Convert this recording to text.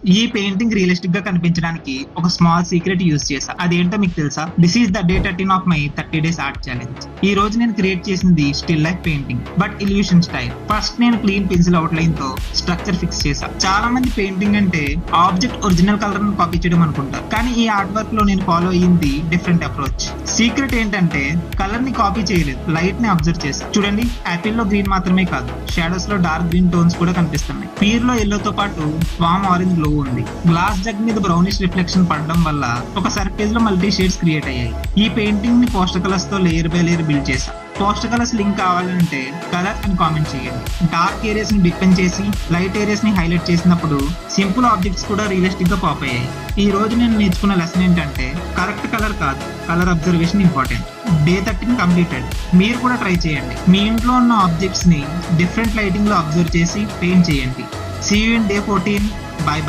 ఈ painting realistic గా కనిపించడానికి ఒక స్మాల్ సీక్రెట్ యూజ్ చేశా. అదేంటో మీకు తెలుసా? This is the day 13 of my 30 days art challenge. ఈ రోజు నేను క్రియేట్ చేసింది still life painting, but illusion style. First నేను క్లీన్ పెన్సిల్ అవుట్ లైన్ తో స్ట్రక్చర్ ఫిక్స్ చేశా. చాలా మంది పెయింటింగ్ అంటే ఆబ్జెక్ట్ ఒరిజినల్ కలర్ ను కాపీ చేయడం అనుకుంటారు, కానీ ఈ ఆర్ట్ వర్క్ లో నేను ఫాలో అయ్యింది డిఫరెంట్ అప్రోచ్. సీక్రెట్ ఏంటంటే కలర్ ని కాపీ చేయలేదు, లైట్ ని అబ్జర్వ్ చేశా. చూడండి, యాపిల్ లో గ్రీన్ మాత్రమే కాదు, షాడోస్ లో డార్క్ గ్రీన్ టోన్స్ కూడా కనిపిస్తున్నాయి. పీర్ లో ఎల్లో తో పాటు వామ్ ఆరెంజ్ గ్లో ఉంది. గ్లాస్ జగ్ మీద బ్రౌనిష్ రిఫ్లెక్షన్ పడడం వల్ల ఒక సర్ఫేస్ లో మల్టీ షేడ్స్ క్రియేట్ అయ్యాయి. ఈ పెయింటింగ్ ని పోస్టర్ కలర్స్ తో లేయర్ బై లేయర్ బిల్డ్ చేశా. పోస్టర్ కలర్స్ లింక్ కావాలంటే కలర్ అని కామెంట్ చేయండి. డార్క్ ఏరియాస్ ని డిపెండ్ చేసి లైట్ ఏరియాస్ ని హైలైట్ చేసినప్పుడు సింపుల్ ఆబ్జెక్ట్స్ కూడా రియలిస్టిక్ గా పాప్ అయ్యాయి. ఈ రోజు నేను నేర్చుకున్న లెసన్ ఏంటంటే కరెక్ట్ కలర్ కాదు, colour observation important. Day 13 completed. మీరు కూడా ట్రై చేయండి. మీ ఇంట్లో ఉన్న ఆబ్జెక్ట్స్ ని డిఫరెంట్ లైటింగ్ లో అబ్జర్వ్ చేసి పెయింట్ చేయండి. See you in day 14. By by.